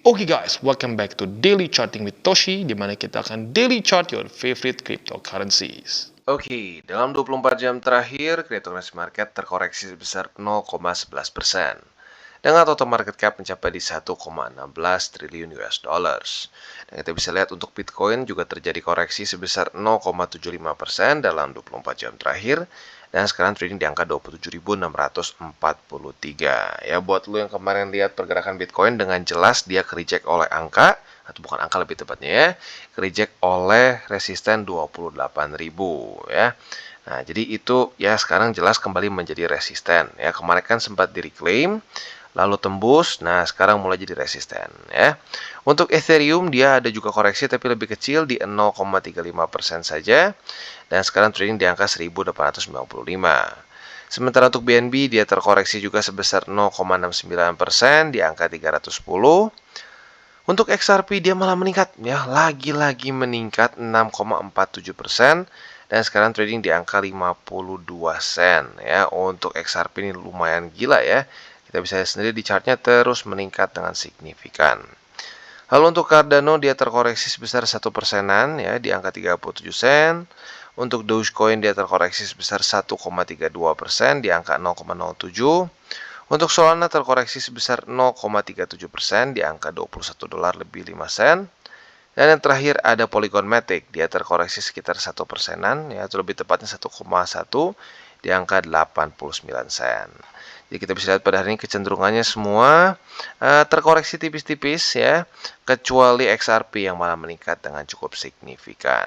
Oke guys, welcome back to Daily Charting with Toshi, di mana kita akan daily chart your favorite cryptocurrencies. Oke, dalam 24 jam terakhir, cryptocurrency market terkoreksi sebesar 0,11%. Dengan total market cap mencapai di 1,16 triliun US dollars. Dan kita bisa lihat untuk Bitcoin juga terjadi koreksi sebesar 0,75% dalam 24 jam terakhir. Dan sekarang trading di angka 27.643. Ya, buat lo yang kemarin lihat pergerakan Bitcoin, dengan jelas dia ke-reject oleh angka, atau bukan angka lebih tepatnya ya, ke-reject oleh resisten 28.000 ya. Nah, jadi itu ya sekarang jelas kembali menjadi resisten ya. Kemarin kan sempat di-reclaim, lalu tembus, nah sekarang mulai jadi resisten ya. Untuk Ethereum dia ada juga koreksi tapi lebih kecil di 0,35% saja, dan sekarang trading di angka 1895. Sementara untuk BNB dia terkoreksi juga sebesar 0,69% di angka 310. Untuk XRP dia malah meningkat ya, lagi-lagi meningkat 6,47%, dan sekarang trading di angka 52 sen ya. Untuk XRP ini lumayan gila ya. Kita bisa lihat sendiri di chartnya terus meningkat dengan signifikan. Lalu untuk Cardano dia terkoreksi sebesar 1%-an ya di angka 37 sen. Untuk Dogecoin dia terkoreksi sebesar 1,32% di angka 0,07. Untuk Solana terkoreksi sebesar 0,37% di angka 21 dolar lebih 5 sen. Dan yang terakhir ada Polygon Matic, dia terkoreksi sekitar 1%-an ya, atau lebih tepatnya 1,1 di angka 89 sen. Jadi kita bisa lihat pada hari ini kecenderungannya semua terkoreksi tipis-tipis ya, kecuali XRP yang malah meningkat dengan cukup signifikan.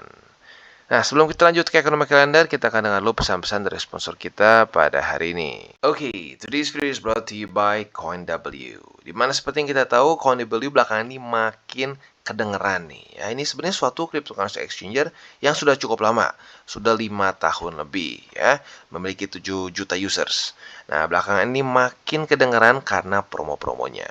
Nah, sebelum kita lanjut ke ekonomi kalender, kita akan dengar dulu pesan-pesan dari sponsor kita pada hari ini. Oke, today's video is brought to you by CoinW. Dimana seperti yang kita tahu, CoinW belakangan ini makin kedengeran nih. Ya, ini sebenarnya suatu cryptocurrency exchanger yang sudah cukup lama, sudah 5 tahun lebih ya, memiliki 7 juta users. Nah, belakangan ini makin kedengeran karena promo-promonya.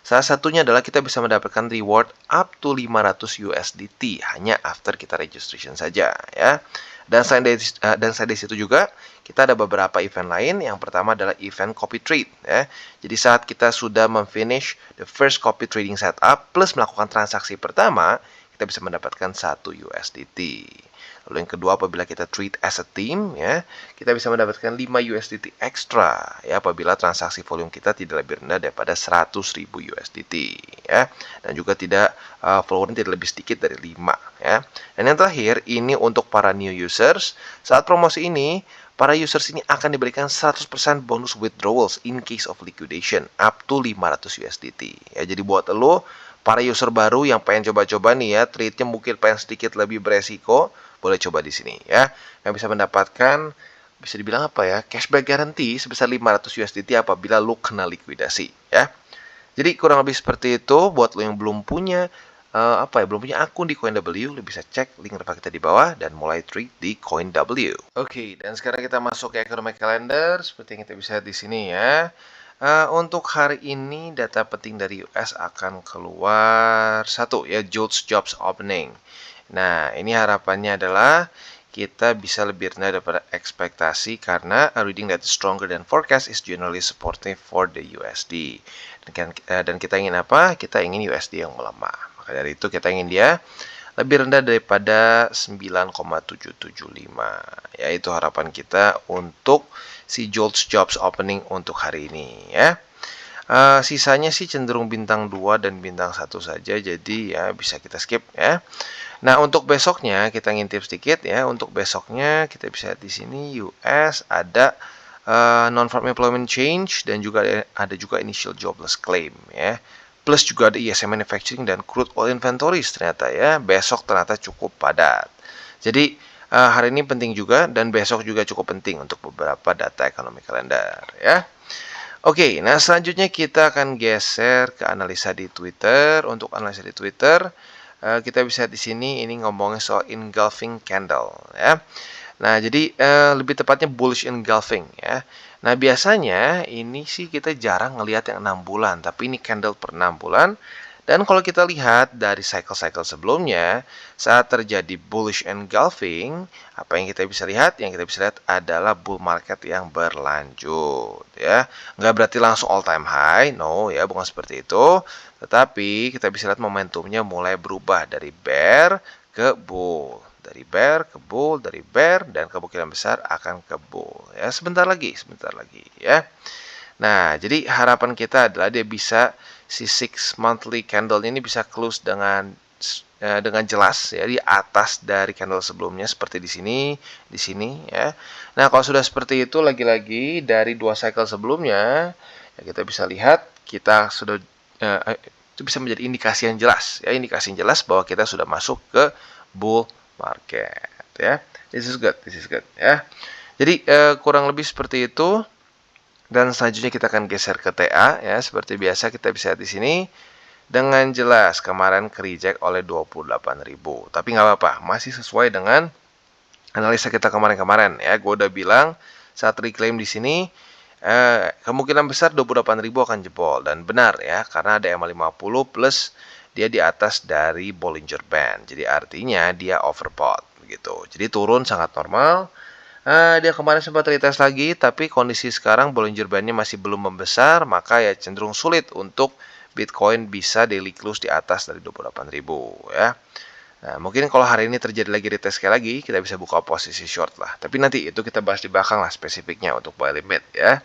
Salah satunya adalah kita bisa mendapatkan reward up to 500 USDT hanya after kita registration saja ya. Dan selain dari situ juga kita ada beberapa event lain. Yang pertama adalah event copy trade ya. Jadi saat kita sudah memfinish the first copy trading setup plus melakukan transaksi pertama, kita bisa mendapatkan 1 USDT. Lalu yang kedua, apabila kita trade as a team ya, kita bisa mendapatkan 5 USDT extra ya apabila transaksi volume kita tidak lebih rendah daripada 100.000 USDT ya. Dan juga tidak volume tidak lebih sedikit dari 5 ya. Dan yang terakhir, ini untuk para new users. Saat promosi ini, para users ini akan diberikan 100% bonus withdrawals in case of liquidation up to 500 USDT ya. Jadi buat lo para user baru yang pengen coba-coba nih ya, trade-nya mungkin pengen sedikit lebih beresiko, boleh coba di sini ya. Yang bisa mendapatkan, bisa dibilang apa ya, cashback guarantee sebesar 500 USDT apabila lo kena likuidasi ya. Jadi kurang lebih seperti itu. Buat lo yang belum punya belum punya akun di CoinW, lo bisa cek link referral kita di bawah dan mulai trade di CoinW. Oke, dan sekarang kita masuk ke ekonomi kalender seperti yang kita bisa lihat di sini ya. Untuk hari ini data penting dari US akan keluar satu ya, Jobs Opening. Nah, ini harapannya adalah kita bisa lebih rendah daripada ekspektasi karena a reading that is stronger than forecast is generally supportive for the USD. Dan kita ingin apa? Kita ingin USD yang melemah. Maka dari itu kita ingin dia lebih rendah daripada 9,775. Ya, itu harapan kita untuk si Jobs Opening untuk hari ini ya. Sisanya sih cenderung bintang 2 dan bintang 1 saja, jadi ya bisa kita skip ya. Nah, untuk besoknya kita ngintip sedikit ya. Untuk besoknya kita bisa lihat di sini US ada non-farm employment change dan juga ada juga initial jobless claim ya. Plus juga ada ISM manufacturing dan crude oil inventories ternyata ya. Besok ternyata cukup padat. Jadi hari ini penting juga dan besok juga cukup penting untuk beberapa data ekonomi kalender ya. Oke, nah selanjutnya kita akan geser ke analisa di Twitter. Untuk analisa di Twitter, kita bisa di sini ini ngomongin soal engulfing candle ya. Nah, jadi lebih tepatnya bullish engulfing ya. Nah, biasanya ini sih kita jarang ngelihat yang 6 bulan, tapi ini candle per 6 bulan Dan kalau kita lihat dari cycle-cycle sebelumnya, saat terjadi bullish engulfing, apa yang kita bisa lihat? Yang kita bisa lihat adalah bull market yang berlanjut, ya. Nggak berarti langsung all time high, no, ya, bukan seperti itu. Tetapi kita bisa lihat momentumnya mulai berubah dari bear ke bull. Dari bear ke bull, dari bear, dan kemungkinan besar akan ke bull. Ya, sebentar lagi, ya. Nah, jadi harapan kita adalah dia bisa si 6 monthly candle ini bisa close dengan jelas ya di atas dari candle sebelumnya seperti di sini ya. Nah, kalau sudah seperti itu lagi-lagi dari 2 cycle sebelumnya ya kita bisa lihat kita sudah itu bisa menjadi indikasi yang jelas ya, indikasi yang jelas bahwa kita sudah masuk ke bull market ya. This is good ya. Jadi kurang lebih seperti itu. Dan selanjutnya kita akan geser ke TA ya, seperti biasa kita bisa lihat di sini dengan jelas kemarin reject oleh 28.000. Tapi nggak apa-apa, masih sesuai dengan analisa kita kemarin-kemarin ya. Gue udah bilang saat reclaim di sini kemungkinan besar 28.000 akan jebol dan benar ya, karena ada EMA 50 plus dia di atas dari Bollinger Band. Jadi artinya dia overbought begitu. Jadi turun sangat normal. Dia kemarin sempat retest lagi, tapi kondisi sekarang Bollinger Band-nya masih belum membesar, maka ya cenderung sulit untuk Bitcoin bisa daily close di atas dari 28.000 ya. Nah, mungkin kalau hari ini terjadi lagi retest sekali lagi, kita bisa buka posisi short lah. Tapi nanti itu kita bahas di belakang lah spesifiknya untuk buy limit ya.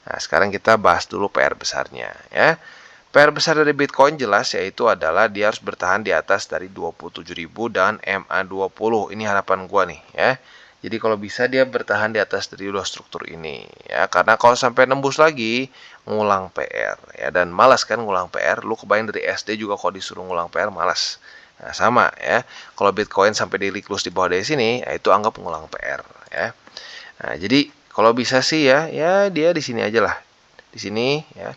Nah, sekarang kita bahas dulu PR besarnya ya. PR besar dari Bitcoin jelas yaitu adalah dia harus bertahan di atas dari 27.000 dan MA20. Ini harapan gua nih ya. Jadi kalau bisa dia bertahan di atas dari dua struktur ini ya, karena kalau sampai nembus lagi ngulang PR ya, dan malas kan ngulang PR. Lu kebayang dari SD juga kalau disuruh ngulang PR malas. Nah, sama ya. Kalau Bitcoin sampai daily close di bawah dari sini, ya itu anggap ngulang PR ya. Nah, jadi kalau bisa sih ya dia di sini aja lah. Di sini ya.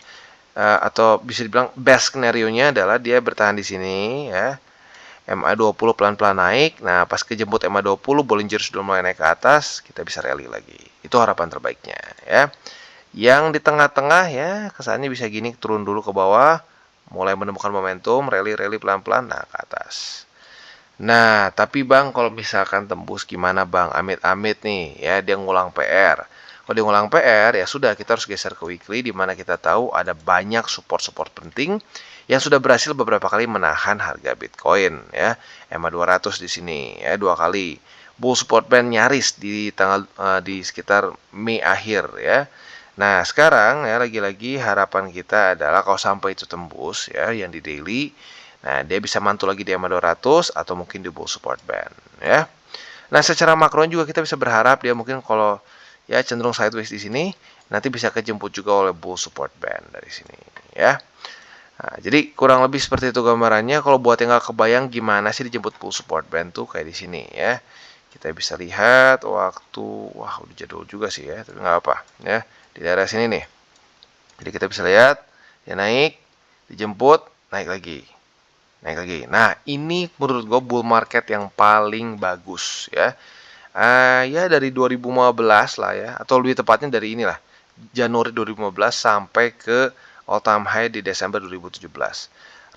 Atau bisa dibilang best skenario-nya adalah dia bertahan di sini ya. MA20 pelan-pelan naik. Nah, pas kejemput MA20, Bollinger sudah mulai naik ke atas, kita bisa rally lagi. Itu harapan terbaiknya ya. Yang di tengah-tengah ya, kesannya bisa gini, turun dulu ke bawah, mulai menemukan momentum, rally pelan-pelan, nah ke atas. Nah, tapi Bang, kalau misalkan tembus gimana Bang? Amit-amit nih ya, dia ngulang PR. Kalau dia ngulang PR, ya sudah kita harus geser ke weekly, di mana kita tahu ada banyak support-support penting yang sudah berhasil beberapa kali menahan harga Bitcoin ya. EMA 200 di sini ya 2 kali. Bull support band nyaris di di sekitar Mei akhir ya. Nah, sekarang ya lagi-lagi harapan kita adalah kalau sampai itu tembus ya yang di daily, nah dia bisa mantul lagi di EMA 200 atau mungkin di bull support band ya. Nah, secara makro juga kita bisa berharap dia mungkin kalau ya cenderung sideways di sini nanti bisa kejemput juga oleh bull support band dari sini ya. Nah, jadi kurang lebih seperti itu gambarannya. Kalau buat yang nggak kebayang gimana sih dijemput full support band tuh kayak di sini ya. Kita bisa lihat waktu, wah udah jadul juga sih ya, tapi nggak apa ya. Di daerah sini nih. Jadi kita bisa lihat dia naik, dijemput, naik lagi. Naik lagi. Nah, ini menurut gue bull market yang paling bagus ya. Ya dari 2015 lah ya, atau lebih tepatnya dari inilah. Januari 2015 sampai ke all time high di Desember 2017.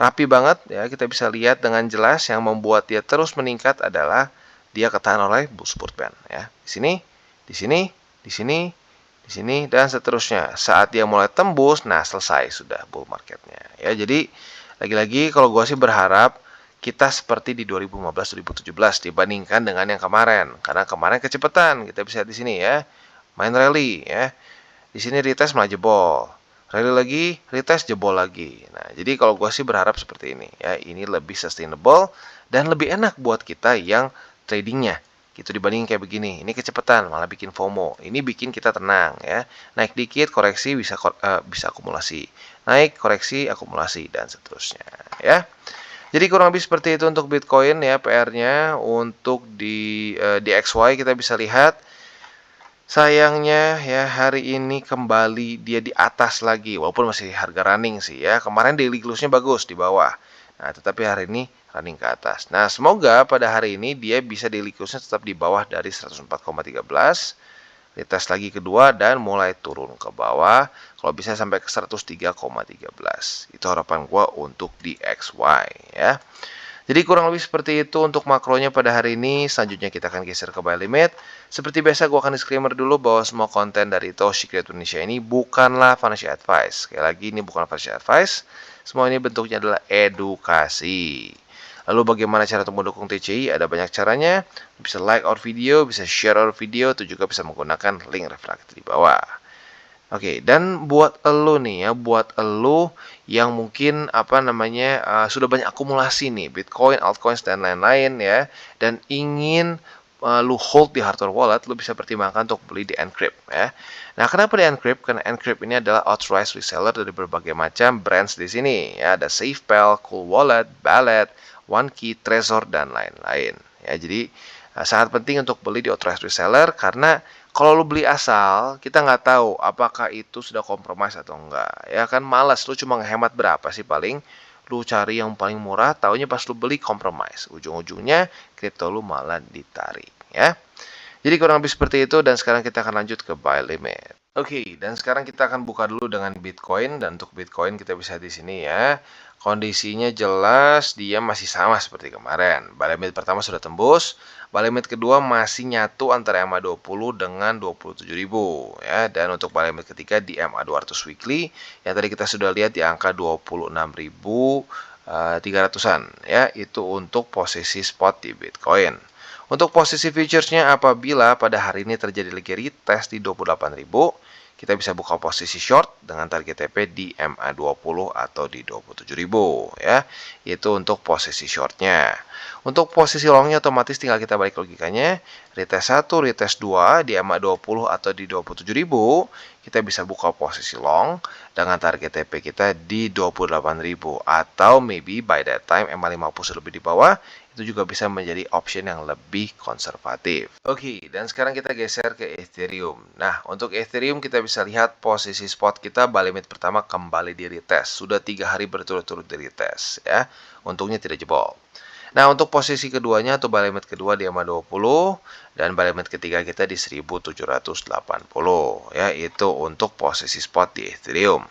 Rapi banget ya, kita bisa lihat dengan jelas. Yang membuat dia terus meningkat adalah dia ketahan oleh bull support band ya. Di sini, di sini, di sini, di sini dan seterusnya. Saat dia mulai tembus, nah selesai sudah bull marketnya ya. Jadi lagi-lagi kalau gue sih berharap kita seperti di 2015-2017 dibandingkan dengan yang kemarin. Karena kemarin kecepatan, kita bisa lihat di sini ya. Main rally ya. Di sini retest malah jebol. Rally lagi, retest jebol lagi. Nah, jadi kalau gue sih berharap seperti ini ya. Ini lebih sustainable dan lebih enak buat kita yang tradingnya. Gitu dibanding kayak begini. Ini kecepatan malah bikin FOMO. Ini bikin kita tenang ya. Naik dikit koreksi bisa akumulasi. Naik koreksi akumulasi dan seterusnya ya. Jadi kurang lebih seperti itu untuk Bitcoin ya PR-nya. Untuk di DXY kita bisa lihat sayangnya ya hari ini kembali dia di atas lagi walaupun masih harga running sih ya. Kemarin daily close-nya bagus di bawah. Nah, tetapi hari ini running ke atas. Nah, semoga pada hari ini dia bisa daily close-nya tetap di bawah dari 104,13. retest lagi kedua dan mulai turun ke bawah. Kalau bisa sampai ke 103,13. Itu harapan gua untuk di XY ya. Jadi kurang lebih seperti itu untuk makronya pada hari ini. Selanjutnya kita akan geser ke buy limit. Seperti biasa gue akan disclaimer dulu bahwa semua konten dari Toshi Crypto Indonesia ini bukanlah financial advice. Sekali lagi ini bukan financial advice. Semua ini bentuknya adalah edukasi. Lalu bagaimana cara untuk mendukung TCI? Ada banyak caranya. Bisa like our video, bisa share our video, itu juga bisa menggunakan link reflektif di bawah. Oke, dan buat elu nih ya, buat elu yang mungkin sudah banyak akumulasi nih Bitcoin, altcoins dan lain-lain ya, dan ingin lu hold di hardware wallet, lu bisa pertimbangkan untuk beli di Encrypt ya. Nah, kenapa di Encrypt? Karena Encrypt ini adalah authorized reseller dari berbagai macam brands di sini ya, ada SafePal, Cool Wallet, Ballet, OneKey, Trezor dan lain-lain ya. Jadi sangat penting untuk beli di authorized reseller karena kalau lu beli asal, kita nggak tahu apakah itu sudah kompromis atau enggak. Ya kan malas, lu cuma ngehemat berapa sih paling. Lu cari yang paling murah, taunya pas lu beli kompromis. Ujung-ujungnya kripto lu malah ditarik ya. Jadi kurang lebih seperti itu dan sekarang kita akan lanjut ke buy limit. Oke, dan sekarang kita akan buka dulu dengan Bitcoin dan untuk Bitcoin kita bisa di sini ya. Kondisinya jelas dia masih sama seperti kemarin. Buy limit pertama sudah tembus, buy limit kedua masih nyatu antara MA20 dengan 27.000 ya. Dan untuk buy limit ketiga di MA200 weekly yang tadi kita sudah lihat di angka 26.300-an ya. Itu untuk posisi spot di Bitcoin. Untuk posisi futuresnya apabila pada hari ini terjadi lagi retest di 28.000, kita bisa buka posisi short dengan target TP di MA20 atau di 27.000 ya. Itu untuk posisi shortnya. Untuk posisi longnya otomatis tinggal kita balik logikanya. Retest 1, retest 2 di MA20 atau di 27.000, kita bisa buka posisi long dengan target TP kita di 28.000 atau maybe by that time MA50 sudah lebih di bawah, itu juga bisa menjadi option yang lebih konservatif. Oke, dan sekarang kita geser ke Ethereum. Nah, untuk Ethereum kita bisa lihat posisi spot kita buy limit pertama kembali di retest. Sudah 3 hari berturut-turut di retest ya. Untungnya tidak jebol. Nah, untuk posisi keduanya atau buy limit kedua di MA20 dan buy limit ketiga kita di 1780 ya, itu untuk posisi spot di Ethereum.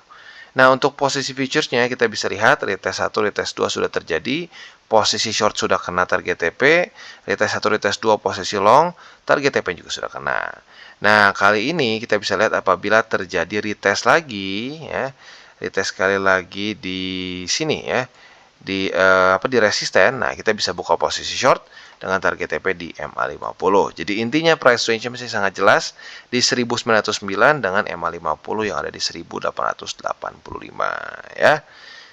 Nah, untuk posisi futuresnya kita bisa lihat retest 1, retest 2 sudah terjadi, posisi short sudah kena target TP, retest 1, retest 2 posisi long, target TP juga sudah kena. Nah, kali ini kita bisa lihat apabila terjadi retest lagi ya, retest sekali lagi di sini ya, di resisten. Nah, kita bisa buka posisi short dengan target TP di MA50. Jadi intinya price range masih sangat jelas di 1909 dengan MA50 yang ada di 1885 ya.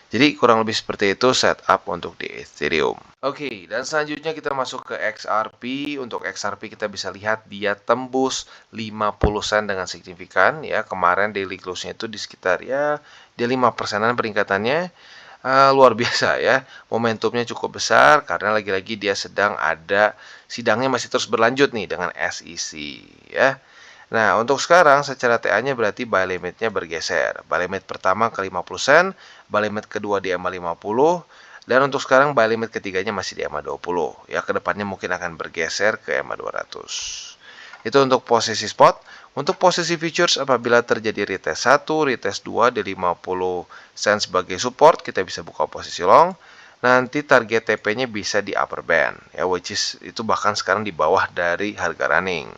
Jadi kurang lebih seperti itu setup untuk di Ethereum. Oke, dan selanjutnya kita masuk ke XRP. Untuk XRP kita bisa lihat dia tembus 50 sen dengan signifikan ya. Kemarin daily close-nya itu di sekitar ya di 5%-an peningkatannya. Luar biasa ya, momentumnya cukup besar karena lagi-lagi dia sedang ada sidangnya masih terus berlanjut nih dengan SEC ya. Nah, untuk sekarang secara TA-nya berarti buy limitnya bergeser. Buy limit pertama ke 50 sen, buy limit kedua di MA50, dan untuk sekarang buy limit ketiganya masih di MA20. Ya, kedepannya mungkin akan bergeser ke MA200. Itu untuk posisi spot. Untuk posisi futures apabila terjadi retest 1, retest 2 di 50 sen sebagai support, kita bisa buka posisi long. Nanti target TP-nya bisa di upper band ya, which is itu bahkan sekarang di bawah dari harga running.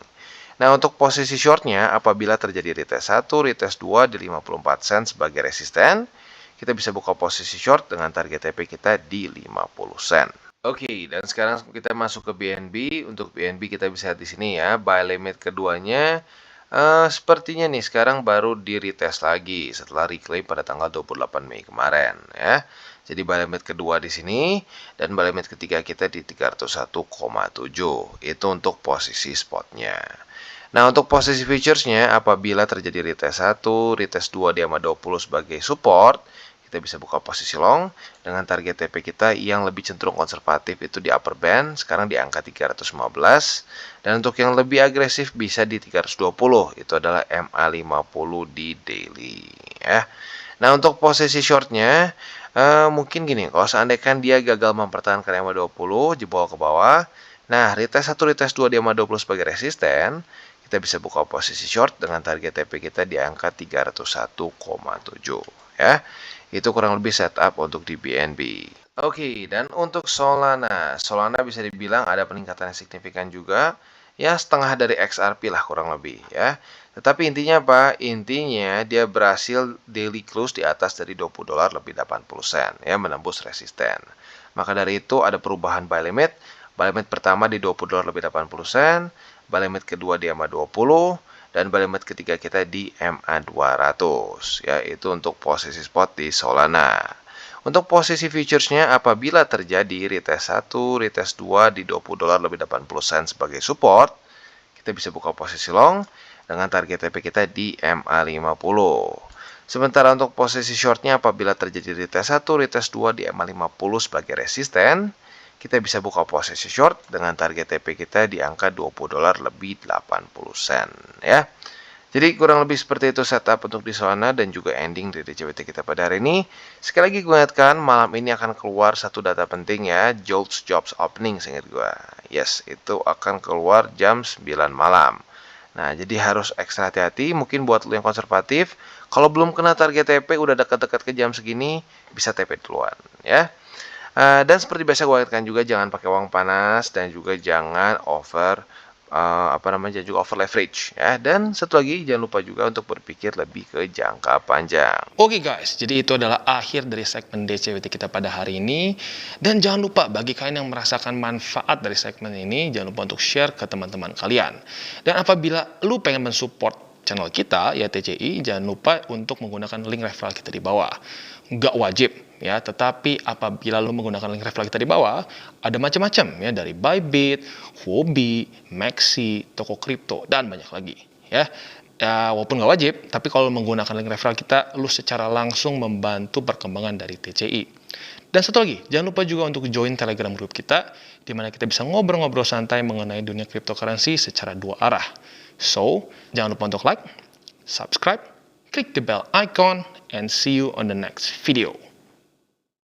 Nah, untuk posisi shortnya apabila terjadi retest 1, retest 2 di 54 sen sebagai resisten, kita bisa buka posisi short dengan target TP kita di 50 sen. Oke, dan sekarang kita masuk ke BNB. Untuk BNB kita bisa lihat di sini ya, buy limit keduanya sepertinya nih sekarang baru di retest lagi setelah reclaim pada tanggal 28 Mei kemarin ya. Jadi buy limit kedua di sini dan buy limit ketiga kita di 301,7. Itu untuk posisi spotnya. Nah, untuk posisi futuresnya apabila terjadi retest 1, retest 2 di MA20 sebagai support, kita bisa buka posisi long dengan target TP kita yang lebih cenderung konservatif itu di upper band, sekarang di angka 315. Dan untuk yang lebih agresif bisa di 320, itu adalah MA50 di daily ya. Nah, untuk posisi shortnya mungkin gini, kalau seandainya dia gagal mempertahankan MA20 jebol ke bawah, nah retest 1, retest 2 di MA20 sebagai resisten, kita bisa buka posisi short dengan target TP kita di angka 301,7 ya. Itu kurang lebih setup untuk di BNB. Oke, dan untuk Solana. Solana bisa dibilang ada peningkatan yang signifikan juga. Ya, setengah dari XRP lah kurang lebih ya. Tetapi intinya apa? Intinya dia berhasil daily close di atas dari $20 lebih 80 sen ya, menembus resisten. Maka dari itu ada perubahan buy limit. Buy limit pertama di $20 lebih 80 sen, buy limit kedua di MA 20, dan buy limit ketiga kita di MA 200 ya, itu untuk posisi spot di Solana. Untuk posisi futuresnya, apabila terjadi retest 1, retest 2 di $20 lebih 80 sen sebagai support, kita bisa buka posisi long dengan target TP kita di MA 50. Sementara untuk posisi shortnya, apabila terjadi retest 1, retest 2 di MA 50 sebagai resisten, kita bisa buka posisi short dengan target TP kita di angka $20 lebih 80 sen ya. Jadi kurang lebih seperti itu setup untuk di Solana dan juga ending dari DCWT kita pada hari ini. Sekali lagi gue ingatkan, malam ini akan keluar satu data penting ya, JOLTS Jobs Opening seingat gue. Yes, itu akan keluar jam 9 malam. Nah, jadi harus ekstra hati-hati. Mungkin buat lo yang konservatif, kalau belum kena target TP, udah dekat-dekat ke jam segini, bisa TP duluan ya. Dan seperti biasa gue ingatkan juga, jangan pakai uang panas dan juga jangan over jangan juga over leverage ya. Dan satu lagi, jangan lupa juga untuk berpikir lebih ke jangka panjang. Oke guys, jadi itu adalah akhir dari segmen DCWT kita pada hari ini. Dan jangan lupa, bagi kalian yang merasakan manfaat dari segmen ini, jangan lupa untuk share ke teman-teman kalian. Dan apabila lu pengen mensupport channel kita, ya TCI, jangan lupa untuk menggunakan link referral kita di bawah. Nggak wajib ya, tetapi apabila lu menggunakan link referral kita di bawah, ada macam-macam ya, dari Bybit, Huobi, Maxi, toko kripto, dan banyak lagi ya. Ya, walaupun nggak wajib, tapi kalau menggunakan link referral kita, lu secara langsung membantu perkembangan dari TCI. Dan satu lagi, jangan lupa juga untuk join Telegram group kita, di mana kita bisa ngobrol-ngobrol santai mengenai dunia cryptocurrency secara dua arah. So, jangan lupa untuk like, subscribe, klik the bell icon, and see you on the next video.